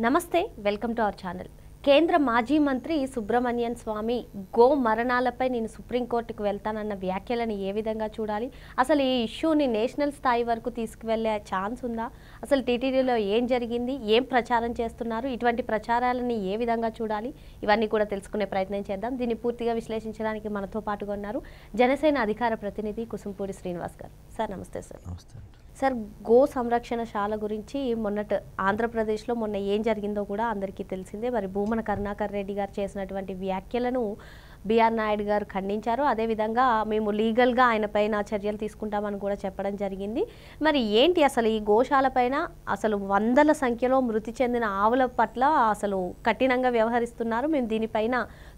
నమస్తే, welcome to our channel. కేంద్ర మాజీ మంత్రి సుబ్రమణ్యన్ స్వామి గో మరణాలపై నేను సుప్రీంకోర్టుకు వెళ్తానన్న వ్యాఖ్యలను ఏ విధంగా చూడాలి? అసలు ఈ ఇష్యూని నేషనల్ స్థాయి వరకు తీసుకువెళ్ళే ఛాన్స్ ఉందా? అసలు టీటీడీలో ఏం జరిగింది, ఏం ప్రచారం చేస్తున్నారు, ఇటువంటి ప్రచారాలని ఏ విధంగా చూడాలి? ఇవన్నీ కూడా తెలుసుకునే ప్రయత్నం చేద్దాం. దీన్ని పూర్తిగా విశ్లేషించడానికి మనతో పాటుగా ఉన్నారు జనసేన అధికార ప్రతినిధి కుసుంపూడి శ్రీనివాస్ గారు. సార్ నమస్తే. సార్ నమస్తే. సార్, గో సంరక్షణశాల గురించి ఆంధ్రప్రదేశ్లో మొన్న ఏం జరిగిందో కూడా అందరికీ తెలిసిందే. మరి భూమన కరుణాకర్ రెడ్డి గారు చేసినటువంటి వ్యాఖ్యలను బిఆర్ నాయుడు గారు ఖండించారు. అదేవిధంగా మేము లీగల్గా ఆయన పైన చర్యలు తీసుకుంటామని కూడా చెప్పడం జరిగింది. మరి ఏంటి అసలు ఈ గోశాల పైన అసలు వందల సంఖ్యలో మృతి చెందిన ఆవుల పట్ల అసలు కఠినంగా వ్యవహరిస్తున్నారు, మేము దీనిపైన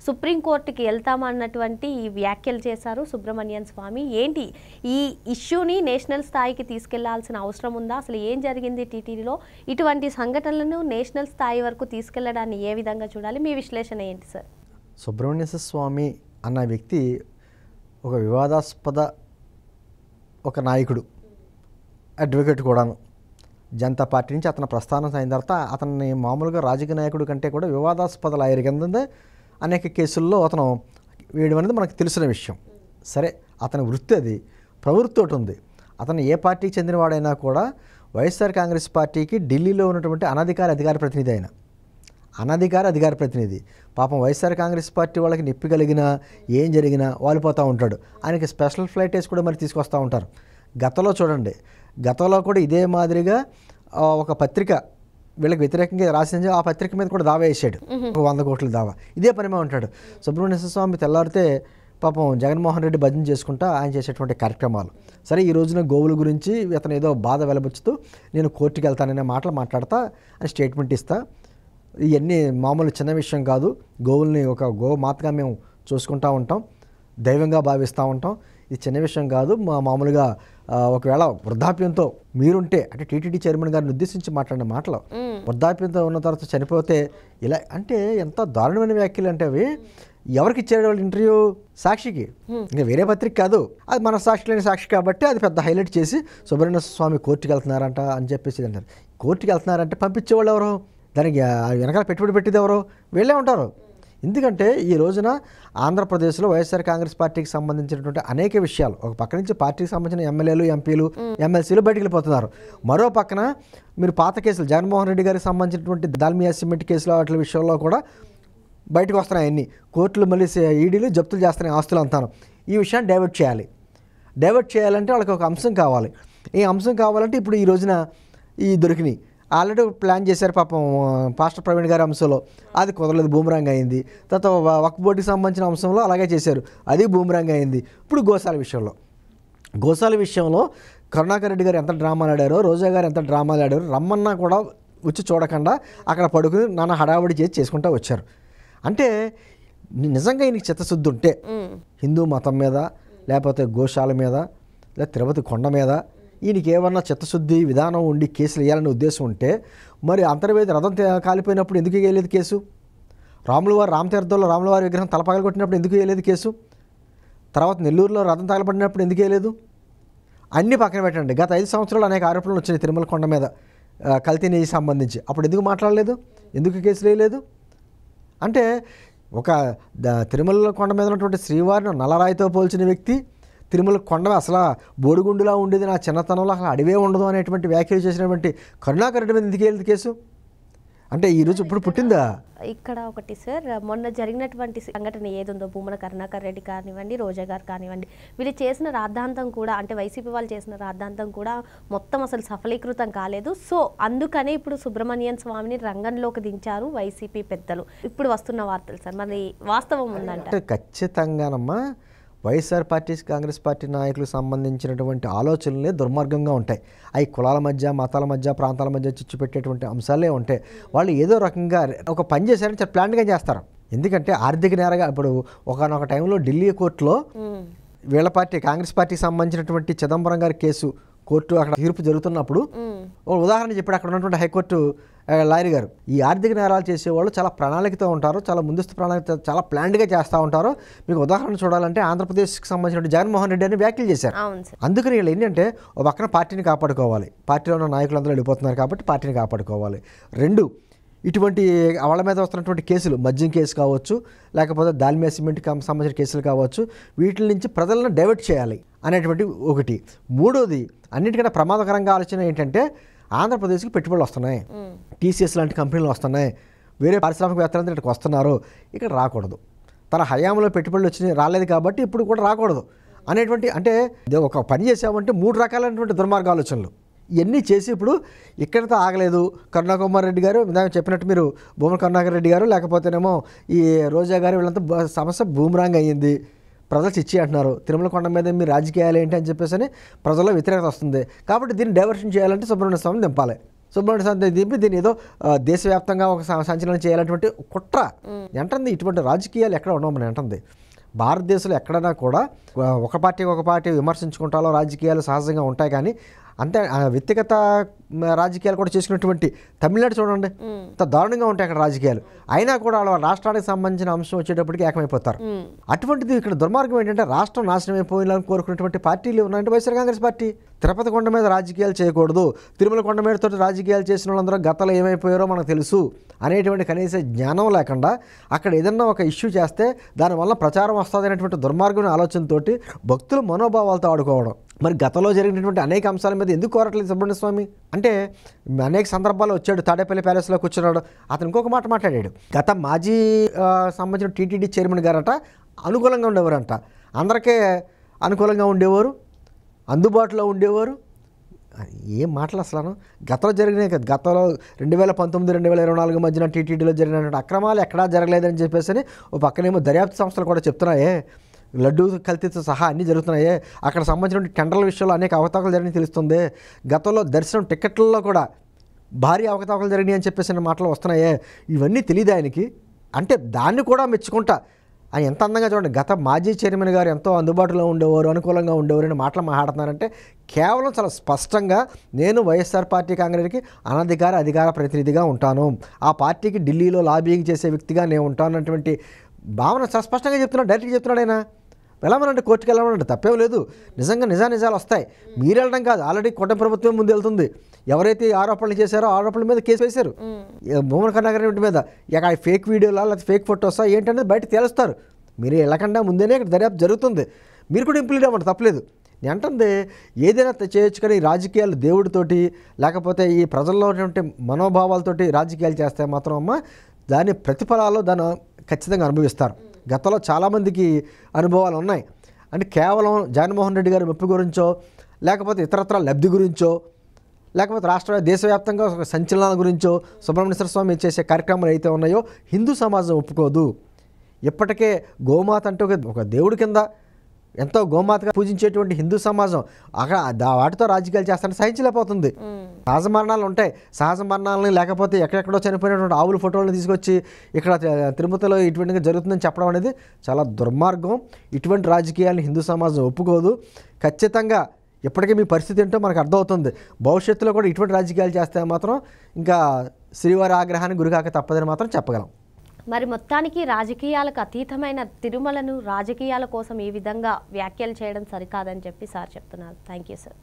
సుప్రీంకోర్టుకి వెళ్తామన్నటువంటి వ్యాఖ్యలు చేశారు సుబ్రమణ్యన్ స్వామి. ఏంటి ఈ ఇష్యూని నేషనల్ స్థాయికి తీసుకెళ్లాల్సిన అవసరం ఉందా? అసలు ఏం జరిగింది టీటీడీలో? ఇటువంటి సంఘటనలను నేషనల్ స్థాయి వరకు తీసుకెళ్లడాన్ని ఏ విధంగా చూడాలి? మీ విశ్లేషణ ఏంటి సార్? సుబ్రమణ్య స్వామి అన్న వ్యక్తి ఒక వివాదాస్పద ఒక నాయకుడు, అడ్వకేట్ కూడాను. జనతా పార్టీ నుంచి అతను ప్రస్థానం అయిన తర్వాత అతన్ని మామూలుగా రాజకీయ నాయకుడు కంటే కూడా వివాదాస్పద లాయర్ కింద అనేక కేసుల్లో అతను వేయడం అనేది మనకు తెలిసిన విషయం. సరే, అతని వృత్తి అది, ప్రవృత్తి ఒకటి ఉంది. అతను ఏ పార్టీకి చెందినవాడైనా కూడా వైఎస్ఆర్ కాంగ్రెస్ పార్టీకి ఢిల్లీలో ఉన్నటువంటి అధికార ప్రతినిధి అయిన అధికార ప్రతినిధి. పాపం వైఎస్ఆర్ కాంగ్రెస్ పార్టీ వాళ్ళకి నొప్పి కలిగినా ఏం జరిగినా వాలిపోతూ ఉంటాడు. ఆయనకి స్పెషల్ ఫ్లైట్ వేసి కూడా మరి తీసుకొస్తూ ఉంటారు. గతంలో చూడండి, గతంలో కూడా ఇదే మాదిరిగా ఒక పత్రిక వీళ్ళకి వ్యతిరేకంగా రాసింది, ఆ పత్రిక మీద కూడా దావా వేసాడు, 100 కోట్ల దావా. ఇదే పని మీద ఉంటాడు సుబ్రమణ్య స్వామి. తెల్లారితే పాపం జగన్మోహన్ రెడ్డి భజన చేసుకుంటా ఆయన చేసేటువంటి కార్యక్రమాలు. సరే, ఈ రోజున గోవుల గురించి ఇతను ఏదో బాధ వెలబుచ్చుతూ నేను కోర్టుకి వెళ్తాననే మాటలు మాట్లాడతా అని స్టేట్మెంట్ ఇస్తా. ఇవన్నీ మామూలు చిన్న విషయం కాదు. గోవుల్ని ఒక గోమాతగా మేము చూసుకుంటూ ఉంటాం, దైవంగా భావిస్తూ ఉంటాం. ఇది చిన్న విషయం కాదు. మామూలుగా ఒకవేళ వృద్ధాప్యంతో మీరుంటే, అంటే టీటీడీ చైర్మన్ గారిని ఉద్దేశించి మాట్లాడిన మాటలు, వృద్ధాప్యంతో ఉన్న తర్వాత చనిపోతే ఇలా అంటే ఎంత దారుణమైన వ్యాఖ్యలు అంటే అవి. ఎవరికి ఇచ్చారు వాళ్ళు ఇంటర్వ్యూ? సాక్షికి, ఇంకా వేరే పత్రిక కాదు. అది మన సాక్షి లేని సాక్షి కాబట్టి అది పెద్ద హైలైట్ చేసి సుబ్రమణ్య స్వామి కోర్టుకి వెళ్తున్నారంట అని చెప్పేసి అంటారు. కోర్టుకి వెళ్తున్నారంటే పంపించేవాళ్ళు ఎవరు? దానికి వెనకాల పెట్టుబడి పెట్టేది ఎవరు? వీళ్ళే ఉంటారు. ఎందుకంటే ఈ రోజున ఆంధ్రప్రదేశ్లో వైఎస్ఆర్ కాంగ్రెస్ పార్టీకి సంబంధించినటువంటి అనేక విషయాలు, ఒక పక్క నుంచి పార్టీకి సంబంధించిన ఎమ్మెల్యేలు, ఎంపీలు, ఎమ్మెల్సీలు బయటికి వెళ్ళిపోతున్నారు. మరో పక్కన మీరు పాత కేసులు, జగన్మోహన్ రెడ్డి గారికి సంబంధించినటువంటి దాల్మియా సిమెంట్ కేసులు వాటి విషయంలో కూడా బయటకు వస్తున్నాయి. అన్ని కోర్టులు మళ్ళీ ఈడీలు జప్తులు చేస్తున్నాయి ఆస్తులు అంతాను. ఈ విషయాన్ని డైవర్ట్ చేయాలి. డైవర్ట్ చేయాలంటే వాళ్ళకి ఒక అంశం కావాలి. ఈ అంశం కావాలంటే ఇప్పుడు ఈ రోజున ఈ దొరికినాయి. ఆల్రెడీ ప్లాన్ చేశారు పాపం పాస్టర్ ప్రవీణ్ గారి అంశంలో, అది కుదరలేదు, బూమరాంగ్ అయింది. తర్వాత వక్ఫ్ బోర్డుకి సంబంధించిన అంశంలో అలాగే చేశారు, అది బూమరాంగ్ అయింది. ఇప్పుడు గోశాల విషయంలో కరుణాకర్ రెడ్డి గారు ఎంత డ్రామాలు ఆడారో, రోజా గారు ఎంత డ్రామాలు ఆడారో, రమ్మన్నా కూడా వచ్చి చూడకుండా అక్కడ పడుకుని నాన్న హడావడి చేసి చేసుకుంటూ వచ్చారు. అంటే నిజంగా ఈయనకి చిత్తశుద్ధి ఉంటే హిందూ మతం మీద, లేకపోతే గోశాల మీద, లేదా తిరుపతి కొండ మీద ఈయనకి ఏమన్నా చిత్తశుద్ధి విధానం ఉండి కేసులు వేయాలనే ఉద్దేశం ఉంటే, మరి అంతర్వేది రథం కాలిపోయినప్పుడు ఎందుకు వేయలేదు కేసు? రాములవారి రామతీర్థంలో రాములవారి విగ్రహం తలపగలు కొట్టినప్పుడు ఎందుకు వేయలేదు కేసు? తర్వాత నెల్లూరులో రథం తగలబడినప్పుడు ఎందుకు వేయలేదు? అన్నీ పక్కన పెట్టండి. గత 5 సంవత్సరాలు అనేక ఆరోపణలు వచ్చినాయి తిరుమల కొండ మీద కల్తీ నెయ్యి సంబంధించి. అప్పుడు ఎందుకు మాట్లాడలేదు? ఎందుకు కేసులు వేయలేదు? అంటే ఒక తిరుమల కొండ మీద ఉన్నటువంటి శ్రీవారిని నల్లరాయితో పోల్చిన వ్యక్తి, తిరుమల కొండ అసలు బోడిగుండులా ఉండేది నా చిన్నతనంలో, అసలు అడివే ఉండదు అనేటువంటి వ్యాఖ్యలు చేసినటువంటి కరుణాకర్ రెడ్డి మీద ఎందుకు వెళ్ళేది కేసు? అంటే ఈరోజు ఇప్పుడు పుట్టిందా? ఇక్కడ ఒకటి సార్, మొన్న జరిగినటువంటి సంఘటన ఏదుందో, భూమన కరుణాకర్ రెడ్డి కానివ్వండి, రోజా గారు కానివ్వండి, వీళ్ళు చేసిన రాద్ధాంతం కూడా, అంటే వైసీపీ వాళ్ళు చేసిన రాద్ధాంతం కూడా మొత్తం అసలు సఫలీకృతం కాలేదు. సో అందుకనే ఇప్పుడు సుబ్రమణ్యన్ స్వామిని రంగంలోకి దించారు వైసీపీ పెద్దలు. ఇప్పుడు వస్తున్న వార్తలు సార్, మరి వాస్తవం ఉందంటే? ఖచ్చితంగానమ్మా, వైఎస్ఆర్ పార్టీ, కాంగ్రెస్ పార్టీ నాయకులకు సంబంధించినటువంటి ఆలోచనలే దుర్మార్గంగా ఉంటాయి. అవి కులాల మధ్య, మతాల మధ్య, ప్రాంతాల మధ్య చిచ్చు పెట్టేటువంటి అంశాలే ఉంటాయి. వాళ్ళు ఏదో రకంగా ఒక పని చేశారని చాలా ప్లాన్గా చేస్తారు. ఎందుకంటే ఆర్థిక నేరగా ఇప్పుడు ఒకనొక టైంలో ఢిల్లీ కోర్టులో వీళ్ళ పార్టీ, కాంగ్రెస్ పార్టీకి సంబంధించినటువంటి చిదంబరం గారి కేసు కోర్టు అక్కడ తీర్పు జరుగుతున్నప్పుడు ఒక ఉదాహరణ చెప్పాడు అక్కడ ఉన్నటువంటి హైకోర్టు లాయర్ గారు. ఈ ఆర్థిక నేరాలు చేసేవాళ్ళు చాలా ప్రణాళికతో ఉంటారు, చాలా ముందస్తు ప్రణాళిక, చాలా ప్లాన్డ్గా చేస్తూ ఉంటారు. మీకు ఉదాహరణ చూడాలంటే ఆంధ్రప్రదేశ్కి సంబంధించిన జగన్మోహన్ రెడ్డి అని వ్యాఖ్యలు చేశారు. అందుకని వీళ్ళు ఏంటంటే ఒక పక్కన పార్టీని కాపాడుకోవాలి, పార్టీలో ఉన్న నాయకులందరూ వెళ్ళిపోతున్నారు కాబట్టి పార్టీని కాపాడుకోవాలి. 2, ఇటువంటి వాళ్ళ మీద వస్తున్నటువంటి కేసులు, మద్యం కేసు కావచ్చు, లేకపోతే దాల్మియా సిమెంట్ సంబంధించిన కేసులు కావచ్చు, వీటి నుంచి ప్రజలను డైవర్ట్ చేయాలి అనేటువంటి ఒకటి. మూడోది, అన్నిటికన్నా ప్రమాదకరంగా ఆలోచన ఏంటంటే ఆంధ్రప్రదేశ్కి పెట్టుబడులు వస్తున్నాయి, టీసీఎస్ లాంటి కంపెనీలు వస్తున్నాయి, వేరే పారిశ్రామికవేత్తలంతా ఇక్కడికి వస్తున్నారు, ఇక్కడ రాకూడదు, తన హయాంలో పెట్టుబడులు వచ్చినాయి రాలేదు కాబట్టి ఇప్పుడు కూడా రాకూడదు అనేటువంటి, అంటే ఒక పని చేసామంటే 3 రకాలైనటువంటి దుర్మార్గ ఆలోచనలు ఇవన్నీ చేసి ఇప్పుడు ఇక్కడితో ఆగలేదు. కరుణాకుమార్ రెడ్డి గారు ఇందాక చెప్పినట్టు, మీరు భూమన కరుణాకర్ రెడ్డి గారు లేకపోతేనేమో ఈ రోజా గారు, వీళ్ళంతా సమస్య బూమరాంగ్ అయ్యింది, ప్రజలు చిచ్చి అంటున్నారు, తిరుమల కొండ మీద మీ రాజకీయాలు ఏంటి అని చెప్పేసి అని ప్రజల్లో వ్యతిరేకత వస్తుంది. కాబట్టి దీన్ని డైవర్షన్ చేయాలంటే సుబ్రహ్మణ్య స్వామిని దింపాలి. సుబ్రహ్మణ్య స్వామి దింపి దీన్ని ఏదో దేశవ్యాప్తంగా ఒక సంచలనం చేయాలన్నటువంటి కుట్ర ఎంటుంది. ఇటువంటి రాజకీయాలు ఎక్కడ ఉండవని అంటుంది. భారతదేశంలో ఎక్కడైనా కూడా ఒక పార్టీ విమర్శించుకుంటాలో రాజకీయాలు సహజంగా ఉంటాయి, కానీ అంతే వ్యక్తిగత రాజకీయాలు కూడా చేసుకున్నటువంటి తమిళనాడు చూడండి, అంత దారుణంగా ఉంటాయి అక్కడ రాజకీయాలు. అయినా కూడా వాళ్ళ రాష్ట్రానికి సంబంధించిన అంశం వచ్చేటప్పటికి ఏకమైపోతారు. అటువంటిది ఇక్కడ దుర్మార్గం ఏంటంటే రాష్ట్రం నాశనం అయిపోయిందని కోరుకున్నటువంటి పార్టీలు ఉన్నాయంటే వైఎస్ఆర్ కాంగ్రెస్ పార్టీ. తిరుపతి కొండ మీద రాజకీయాలు చేయకూడదు, తిరుమల కొండ మీద తోటి రాజకీయాలు చేసిన వాళ్ళందరూ గతంలో ఏమైపోయారో మనకు తెలుసు అనేటువంటి కనీస జ్ఞానం లేకుండా అక్కడ ఏదన్నా ఒక ఇష్యూ చేస్తే దానివల్ల ప్రచారం వస్తుంది అనేటువంటి దుర్మార్గం ఆలోచనతోటి భక్తుల మనోభావాలతో ఆడుకోవడం. మరి గతంలో జరిగినటువంటి అనేక అంశాల మీద ఎందుకు కోరట్లేదు సుబ్రహ్మణ్య స్వామి అంటే? అనేక సందర్భాల్లో వచ్చాడు, తాడేపల్లి ప్యాలెస్లో కూర్చున్నాడు, అతను ఇంకొక మాట మాట్లాడాడు. గత మాజీ సంబంధించిన టీటీడీ చైర్మన్ గారట అనుకూలంగా ఉండేవారంట, అందరికీ అనుకూలంగా ఉండేవారు, అందుబాటులో ఉండేవారు. ఏం మాటలు అసలు గతంలో జరిగినాయి కదా. గతంలో 2019-2024 మధ్యన టీటీడీలో జరిగినటువంటి అక్రమాలు ఎక్కడా జరగలేదని చెప్పేసి ఓ పక్కనేమో దర్యాప్తు సంస్థలు కూడా చెప్తున్నాయే, లడ్డూ కల్తీతో సహా అన్నీ జరుగుతున్నాయే, అక్కడ సంబంధించిన టెండర్ల విషయంలో అనేక అవకతవకలు జరిగినాయి తెలుస్తుంది, గతంలో దర్శనం టికెట్లలో కూడా భారీ అవకతవకలు జరిగినాయి అని చెప్పేసి మాటలు వస్తున్నాయే, ఇవన్నీ తెలియదు ఆయనకి. అంటే దాన్ని కూడా మెచ్చుకుంటా ఆయన ఎంత అందంగా చూడండి, గత మాజీ చైర్మన్ గారు ఎంతో అందుబాటులో ఉండేవారు, అనుకూలంగా ఉండేవారు అని మాటలు మాట్లాడుతున్నారంటే కేవలం చాలా స్పష్టంగా నేను వైఎస్ఆర్ పార్టీ కాంగ్రెస్కి అధికార ప్రతినిధిగా ఉంటాను, ఆ పార్టీకి ఢిల్లీలో లాబింగ్ చేసే వ్యక్తిగా నేను ఉంటాను అన్నటువంటి భావన చాలా స్పష్టంగా చెప్తున్నాడు, డైరెక్ట్గా చెప్తున్నాడు ఆయన. వెళ్ళమనంటే కోర్టుకు వెళ్ళమనంటే తప్పేం లేదు, నిజంగా నిజాలు వస్తాయి. మీరు వెళ్ళడం కాదు, ఆల్రెడీ కూటమి ప్రభుత్వం ముందు వెళ్తుంది. ఎవరైతే ఆరోపణలు చేశారో ఆరోపణల మీద కేసు వేశారు భూమన కరుణాకర్ రెడ్డి మీద. ఇక ఫేక్ వీడియోలా లేకపోతే ఫేక్ ఫోటోసా ఏంటనేది బయట తేలుస్తారు. మీరు వెళ్ళకుండా ముందేనే ఇక్కడ దర్యాప్తు జరుగుతుంది, మీరు కూడా ఇంప్లీడ్ అవ్వండి, తప్పలేదు. నేను అంటుంది ఏదైనా చేయొచ్చు, కానీ రాజకీయాలు దేవుడితోటి లేకపోతే ఈ ప్రజల్లో ఉన్నటువంటి మనోభావాలతోటి రాజకీయాలు చేస్తే మాత్రం అమ్మ దాని ప్రతిఫలాలు దాన్ని ఖచ్చితంగా అనుభవిస్తారు. గతంలో చాలామందికి అనుభవాలు ఉన్నాయి. అంటే కేవలం జగన్మోహన్ రెడ్డి గారి మెప్పు గురించో లేకపోతే ఇతరత్ర లబ్ధి గురించో లేకపోతే దేశవ్యాప్తంగా ఒక సంచలనాల గురించో సుబ్రహ్మణ్య స్వామి చేసే కార్యక్రమాలు అయితే ఉన్నాయో హిందూ సమాజం ఒప్పుకోదు. ఇప్పటికే గోమాత అంటే ఒక దేవుడి కింద ఎంతో గోమాతగా పూజించేటువంటి హిందూ సమాజం అక్కడ వాటితో రాజకీయాలు చేస్తారని సహించలేకపోతుంది. సహజ మరణాలు ఉంటాయి, సహజ మరణాలని లేకపోతే ఎక్కడెక్కడో చనిపోయినటువంటి ఆవుల ఫోటోలను తీసుకొచ్చి ఇక్కడ తిరుపతిలో ఇటువంటిగా జరుగుతుందని చెప్పడం అనేది చాలా దుర్మార్గం. ఇటువంటి రాజకీయాలను హిందూ సమాజం ఒప్పుకోదు. ఖచ్చితంగా ఇప్పటికీ మీ పరిస్థితి ఏంటో మనకు అర్థమవుతుంది. భవిష్యత్తులో కూడా ఇటువంటి రాజకీయాలు చేస్తే మాత్రం ఇంకా శ్రీవారి ఆగ్రహానికి గురికాక తప్పదని మాత్రం చెప్పగలం. మరి మొత్తానికి రాజకీయాలకు అతీతమైన తిరుమలను రాజకీయాల కోసం ఈ విధంగా వ్యాఖ్యలు చేయడం సరికాదని చెప్పి సార్ చెప్తున్నారు. Thank you sir.